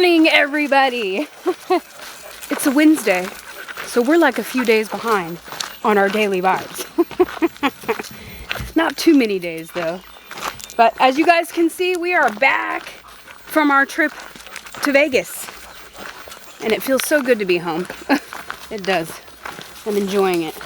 morning, everybody. It's a Wednesday, so we're like a few days behind on our daily vibes. Not too many days though. But as you guys can see, we are back from our trip to Vegas. And it feels so good to be home. It does. I'm enjoying it.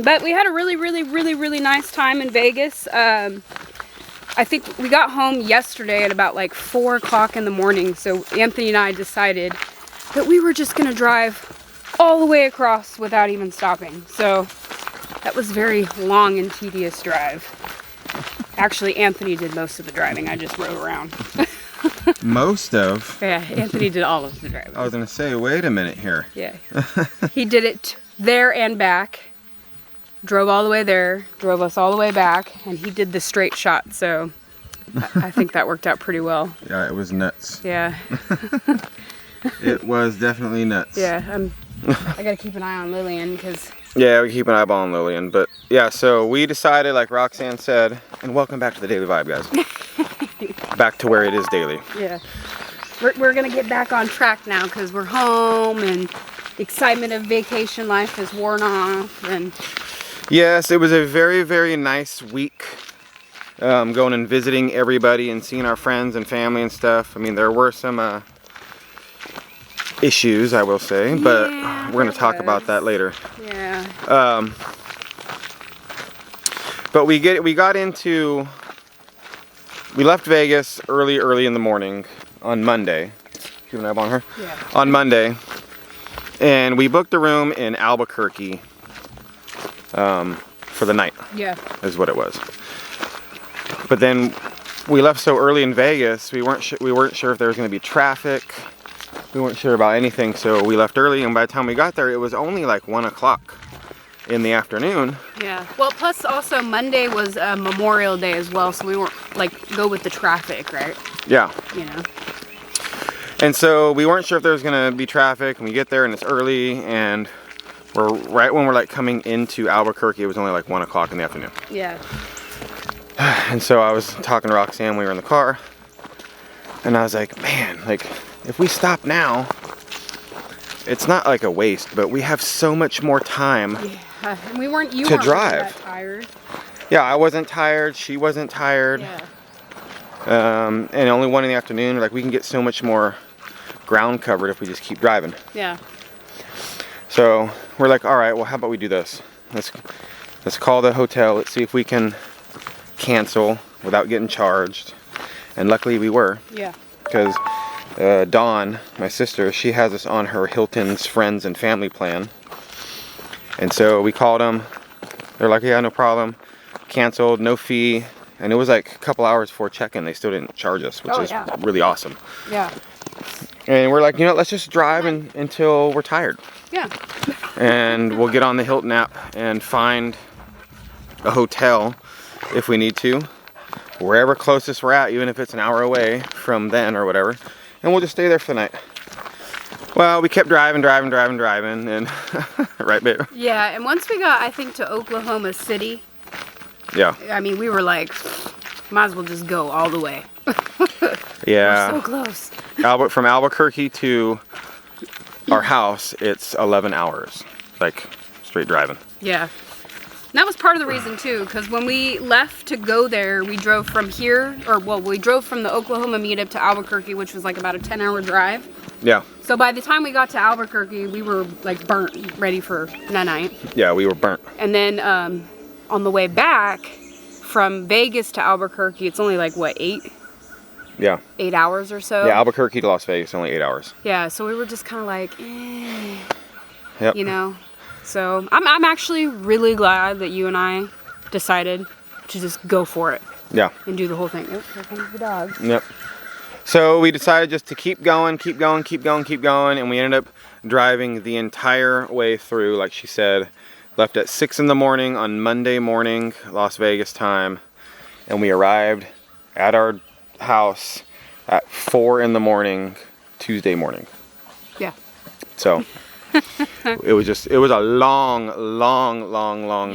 But we had a really nice time in Vegas. I think we got home yesterday at about like 4 o'clock in the morning. So Anthony and I decided that we were just gonna drive all the way across without even stopping. So that was a very long and tedious drive. Actually, Anthony did most of the driving. I just rode around. Most of? Yeah, Anthony did all of the driving. I was gonna say, wait a minute here. Yeah. He did it there and back. Drove all the way there, drove us all the way back, and he did the straight shot, so I think that worked out pretty well. Yeah, it was nuts. Yeah. It was definitely nuts. Yeah, I gotta keep an eye on Lillian, because... Yeah, we keep an eyeball on Lillian, but yeah, so we decided, like Roxanne said, and welcome back to the Daily Vibe, guys. Back to where it is daily. Yeah. We're gonna get back on track now, because we're home, and the excitement of vacation life is worn off, and... Yes, it was a very nice week. Going and visiting everybody and seeing our friends and family and stuff. I mean, there were some issues, I will say, but we're going to talk about that later. Yeah. But we left Vegas early in the morning on Monday. Keep an eye on her. Yeah. On Monday, and we booked a room in Albuquerque. For the night. Yeah. Is what it was. But then we left so early in Vegas, we weren't sure if there was going to be traffic. We weren't sure about anything, so we left early, and by the time we got there, it was only like 1 o'clock in the afternoon. Yeah. Well, plus also Monday was Memorial Day as well, so we weren't like go with the traffic, right? Yeah. You know. And so we weren't sure if there was going to be traffic, and we get there and it's early, and right when we're like coming into Albuquerque, it was only like 1 o'clock in the afternoon. Yeah. And so I was talking to Roxanne, we were in the car, and I was like, man, like if we stop now, it's not like a waste, but we have so much more time. Yeah. And you weren't drive. That tired. Yeah, I wasn't tired, she wasn't tired. Yeah. And only 1 in the afternoon, like we can get so much more ground covered if we just keep driving. Yeah. So we're like, all right, well, how about we do this? Let's call the hotel. Let's see if we can cancel without getting charged. And luckily we were. Yeah. Because Dawn, my sister, she has us on her Hilton's friends and family plan. And so we called them. They're like, yeah, no problem. Canceled, no fee. And it was like a couple hours before check-in. They still didn't charge us, which is really awesome. Yeah. And we're like, you know, let's just drive until we're tired. Yeah. And we'll get on the Hilton app and find a hotel if we need to, wherever closest we're at, even if it's an hour away from then or whatever, and we'll just stay there for the night. Well, we kept driving, and right, babe? Yeah, and once we got, I think, to Oklahoma City, yeah, I mean, we were like, might as well just go all the way. Yeah. We're so close. From Albuquerque to our house, it's 11 hours, like straight driving. Yeah. And that was part of the reason too, because when we left to go there, we drove from here, we drove from the Oklahoma meetup to Albuquerque, which was like about a 10-hour drive. Yeah. So by the time we got to Albuquerque, we were like burnt, ready for night. Yeah, we were burnt. And then on the way back from Vegas to Albuquerque, it's only like, what, 8? Yeah. 8 hours or so. Yeah, Albuquerque to Las Vegas, only 8 hours. Yeah, so we were just kind of like, Yep. You know. So I'm actually really glad that you and I decided to just go for it. Yeah. And do the whole thing. Oh, here comes the dog. Yep. So we decided just to keep going, and we ended up driving the entire way through, like she said. Left at 6 in the morning on Monday morning, Las Vegas time, and we arrived at our house at 4 in the morning, Tuesday morning. Yeah. So It was a long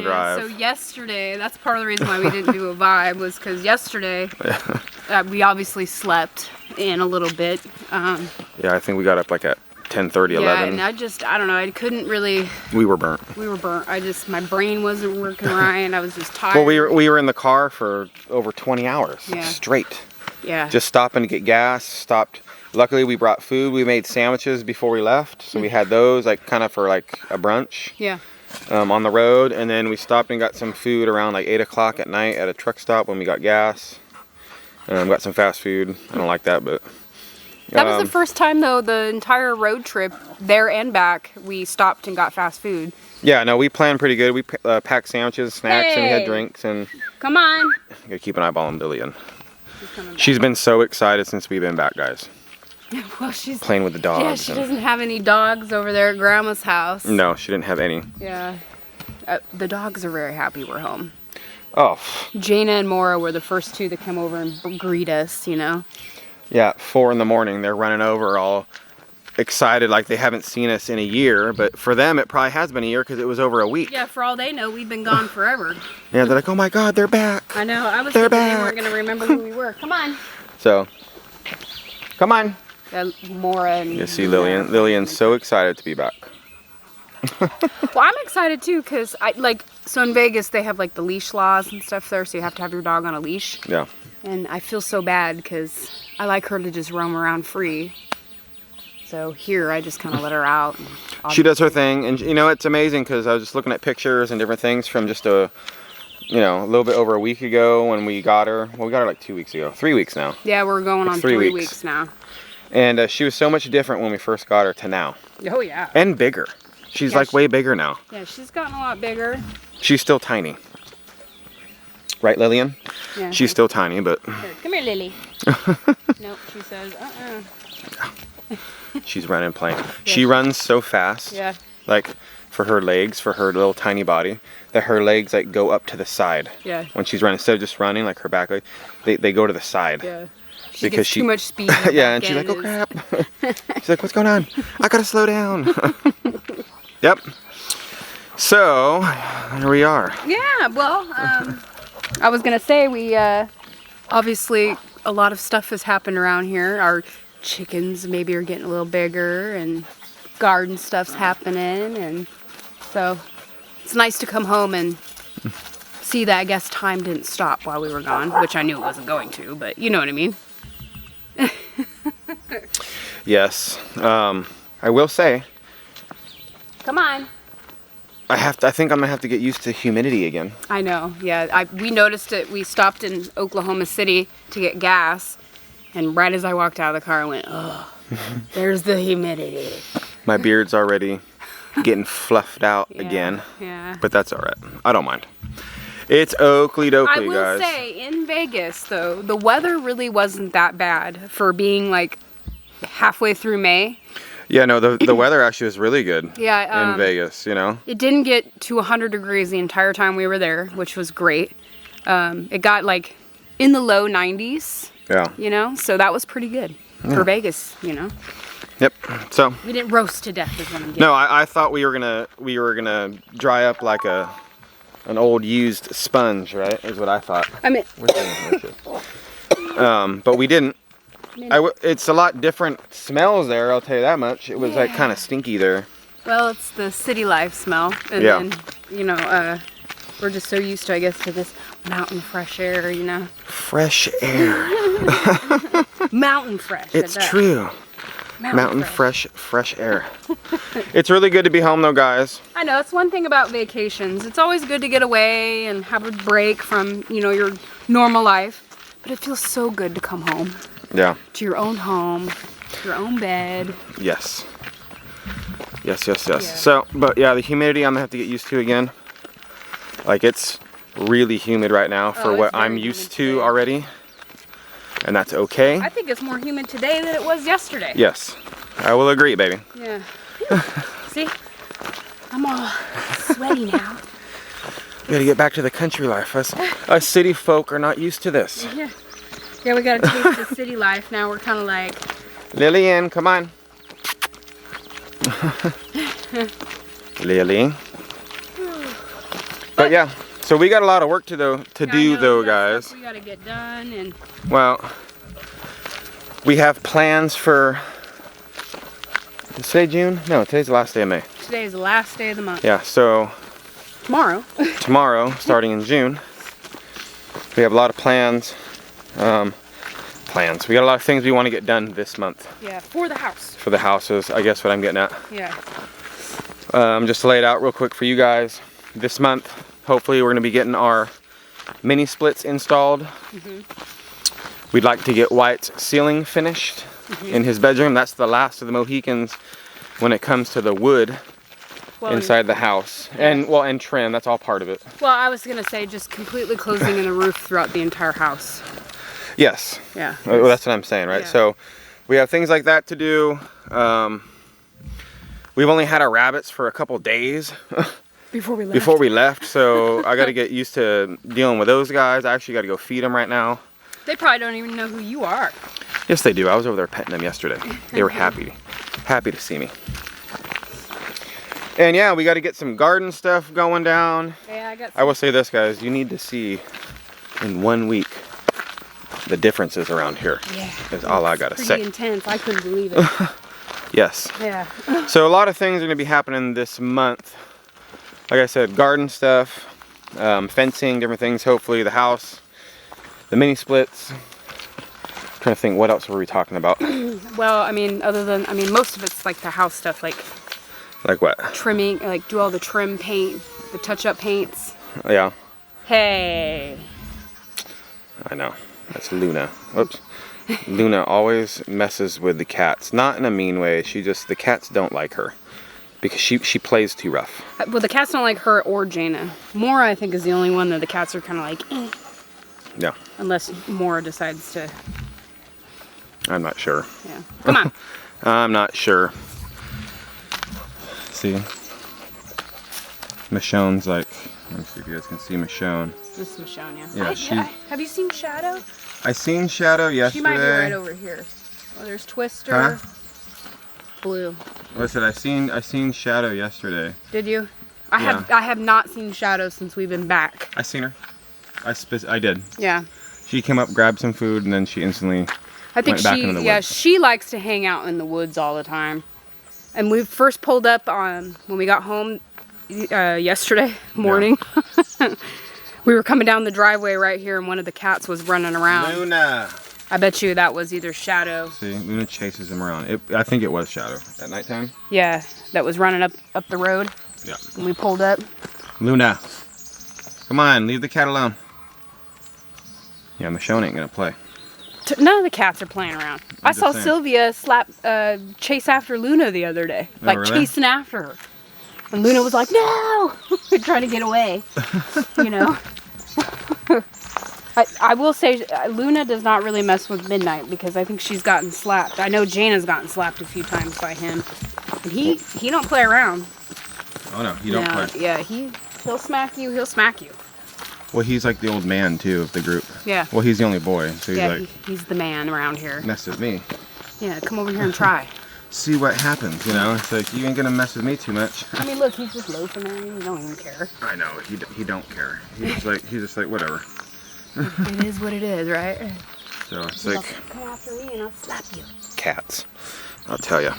drive. So yesterday, that's part of the reason why we didn't do a vibe, was because yesterday we obviously slept in a little bit. Yeah, I think we got up like at 10:30, 11. Yeah, and I don't know, I couldn't really. We were burnt. My brain wasn't working right. I was just tired. Well, we were in the car for over 20 hours straight. Yeah. Just stopping to get gas. Stopped. Luckily, we brought food. We made sandwiches before we left, so we had those like kind of for like a brunch. Yeah. On the road, and then we stopped and got some food around like 8 o'clock at night at a truck stop when we got gas. Got some fast food. I don't like that, but. That was the first time, though, the entire road trip, there and back, we stopped and got fast food. Yeah, no, we planned pretty good. We packed sandwiches, snacks, and we had drinks. And come on. Gotta keep an eyeball on Lillian. She's been so excited since we've been back, guys. Well, she's playing with the dogs. Yeah, she doesn't have any dogs over there at Grandma's house. No, she didn't have any. Yeah. The dogs are very happy we're home. Oh. Jaina and Maura were the first two that come over and greet us, you know. Yeah, 4 in the morning, they're running over all excited like they haven't seen us in a year, but for them it probably has been a year because it was over a week. Yeah, for all they know, we've been gone forever. Yeah, they're like, oh my God, they're back. I know, I was thinking they weren't going to remember who we were. Come on. So, come on. Maura and... You see Lillian. Lillian's so excited to be back. Well, I'm excited too because so in Vegas they have like the leash laws and stuff there, so you have to have your dog on a leash. Yeah. And I feel so bad because I like her to just roam around free. So here I just kind of let her out. She does her thing, and you know, it's amazing because I was just looking at pictures and different things from just a little bit over a week ago when we got her. Well, we got her like 2 weeks ago. 3 weeks now. Yeah, we're going on 3 weeks now. And she was so much different when we first got her to now. Oh yeah. And bigger. She's like way bigger now. Yeah, she's gotten a lot bigger. She's still tiny. Right, Lillian? Yeah. She's still tiny, but... Here, come here, Lily. Nope, she says, She's running, playing. Yeah, she runs so fast. Yeah. Like, for her legs, for her little tiny body, that her legs, like, go up to the side. Yeah. When she's running. Instead of just running, like, her back leg, they go to the side. Yeah. Because too much speed. Yeah, and she's like, oh, crap. She's like, what's going on? I gotta slow down. Yep. So, here we are. Yeah, well, I was gonna say we obviously a lot of stuff has happened around here. Our chickens maybe are getting a little bigger, and garden stuff's happening, and so it's nice to come home and see that I guess time didn't stop while we were gone, which I knew it wasn't going to, but you know what I mean. Yes. I will say. Come on. I think I'm gonna have to get used to humidity again. I know, yeah. We noticed it. We stopped in Oklahoma City to get gas, and right as I walked out of the car, I went, oh, there's the humidity. My beard's already getting fluffed out again. Yeah. But that's all right. I don't mind. It's oakley dokley, I will guys. say, in Vegas, though, the weather really wasn't that bad for being like halfway through May. Yeah, no, the weather actually was really good in Vegas, you know? It didn't get to 100 degrees the entire time we were there, which was great. It got like in the low 90s. Yeah. You know, so that was pretty good for Vegas, you know? Yep. So we didn't roast to death is what I'm getting. No, I thought we were gonna dry up like an old used sponge, right? Is what I thought. I mean, but we didn't. It's a lot different smells there, I'll tell you that much. It was like kind of stinky there. Well, it's the city life smell. And then, you know, we're just so used to, I guess, to this mountain fresh air, you know. Fresh air. Mountain fresh. It's true. Mountain fresh air. It's really good to be home though, guys. I know, it's one thing about vacations. It's always good to get away and have a break from, you know, your normal life. But it feels so good to come home. Yeah. To your own home, your own bed. Yes. Yes. Yeah. So, but yeah, the humidity I'm gonna have to get used to again. Like it's really humid right now for what I'm used to already. And that's okay. I think it's more humid today than it was yesterday. Yes. I will agree, baby. Yeah. See? I'm all sweaty now. We gotta get back to the country life. Us city folk are not used to this. Yeah, we gotta taste the city life now. We're kind of like... Lillian, come on. Lily. But yeah, so we got a lot of work to do though, guys. We gotta get done, and well, we have plans for. Is today June? No, today's the last day of May. Today is the last day of the month. Yeah, so tomorrow. Tomorrow, starting in June, we have a lot of plans. We got a lot of things we want to get done this month. Yeah, for the house. For the houses, I guess what I'm getting at. Yeah. Just to lay it out real quick for you guys. This month, hopefully, we're going to be getting our mini splits installed. We'd like to get Wyatt's ceiling finished in his bedroom. That's the last of the Mohicans when it comes to the wood inside the house. And and trim, that's all part of it. Well, I was gonna say just completely closing in the roof throughout the entire house. Yes. Yeah. Well, that's what I'm saying, right? Yeah. So we have things like that to do. We've only had our rabbits for a couple days Before we left. before we left, so I got to get used to dealing with those guys. I actually got to go feed them right now. They probably don't even know who you are. Yes, they do. I was over there petting them yesterday. They were happy to see me. And yeah, we got to get some garden stuff going down. Yeah, I will say this, guys. You need to see in 1 week the differences around here. Yeah. Is all I got to say. Pretty intense. I couldn't believe it. Yes. Yeah. So a lot of things are going to be happening this month. Like I said, garden stuff, fencing, different things. Hopefully the house, the mini splits. I'm trying to think, what else were we talking about? Well, I mean, most of it's like the house stuff, like what? trimming, like do all the trim paint, the touch-up paints. Yeah. Hey. I know. That's Luna. Whoops. Luna always messes with the cats. Not in a mean way. The cats don't like her. Because she plays too rough. Well, the cats don't like her or Jaina. Mora, I think, is the only one that the cats are kind of like, eh. Yeah. Unless Mora decides to. I'm not sure. Yeah. Come on. I'm not sure. See? Michonne's like, let me see if you guys can see Michonne. This is Michonne, yeah. Yeah, have you seen Shadow? I seen Shadow yesterday. She might be right over here. Oh, there's Twister. Huh? Blue. Listen, I seen Shadow yesterday. Did you? I have not seen Shadow since we've been back. I seen her. I did. Yeah. She came up, grabbed some food, and then she instantly went back into the woods. She likes to hang out in the woods all the time. And we first pulled up when we got home yesterday morning. Yeah. We were coming down the driveway right here, and one of the cats was running around. Luna. I bet you that was either Shadow. See, Luna chases him around. I think it was Shadow at nighttime. Yeah, that was running up the road. Yeah. And we pulled up. Luna, come on, leave the cat alone. Yeah, Michonne ain't gonna play. None of the cats are playing around. I saw saying. Sylvia chase after Luna the other day. Oh, like really? chasing after her. And Luna was like, no! Trying to get away. You know? I will say, Luna does not really mess with Midnight because I think she's gotten slapped. I know Jaina's gotten slapped a few times by him. And he don't play around. Oh no, he don't play. Yeah, he'll smack you, he'll smack you. Well, he's like the old man too of the group. Yeah. Well, he's the only boy, so he's he's the man around here. mess with me. Yeah, come over here and try. See what happens, you know? It's like, you ain't gonna mess with me too much. I mean, look, he's just loafing there. He don't even care. I know, he don't care. He's just like whatever. It is what it is, right? So it's like, Come after me and I'll slap you. Cats, I'll tell you.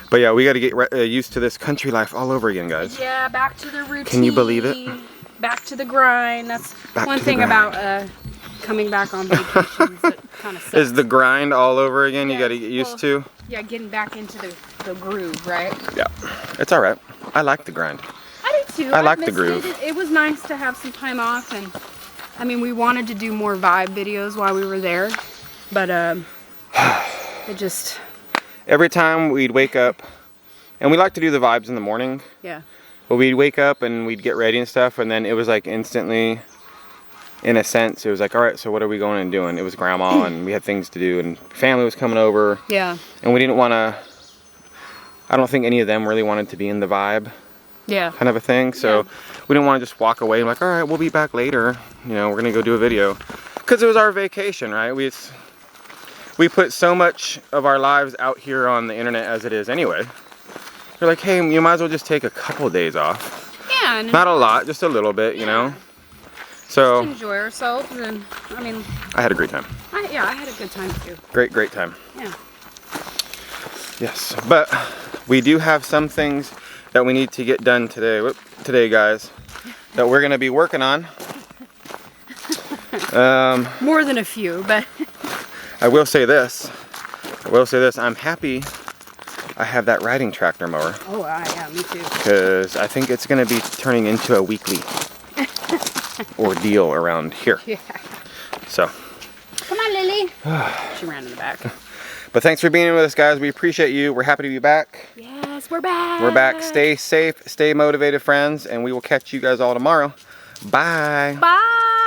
But yeah, we got to get used to this country life all over again, guys. Yeah, back to the routine. Can you believe it? Back to the grind. That's Back one to the thing grind. about coming back on vacations that kind of sucks. Is the grind all over again? You got to get used to? Yeah, getting back into the groove, right? Yeah, it's all right. I like the grind. I do too. I like the missed groove. It was nice to have some time off, and I mean, we wanted to do more vibe videos while we were there, but it just... Every time we'd wake up, and we like to do the vibes in the morning. Yeah. But we'd wake up and we'd get ready and stuff, and then it was like instantly, in a sense, it was like, all right, so what are we going and doing? It was grandma, and we had things to do, and family was coming over. Yeah. And we didn't want to, I don't think any of them really wanted to be in the vibe. Yeah. Kind of a thing. So we didn't want to just walk away and like, all right, we'll be back later. You know, we're going to go do a video. Because it was our vacation, right? We put so much of our lives out here on the internet as it is anyway. they're like, hey, you might as well just take a couple days off. Yeah. And Not a lot, just a little bit, you know. So enjoy ourselves, and I mean, I had a great time. I had a good time too. Great time. Yeah. Yes, but we do have some things that we need to get done today, guys, that we're gonna be working on. More than a few, but I will say this. I'm happy I have that riding tractor mower. oh, yeah, me too. Because I think it's gonna be turning into a weekly ordeal around here. Yeah. So. Come on, Lily. She ran in the back. But thanks for being with us, guys. We appreciate you. We're happy to be back. Yes, we're back. We're back. Stay safe, stay motivated, friends, and we will catch you guys all tomorrow. Bye. Bye.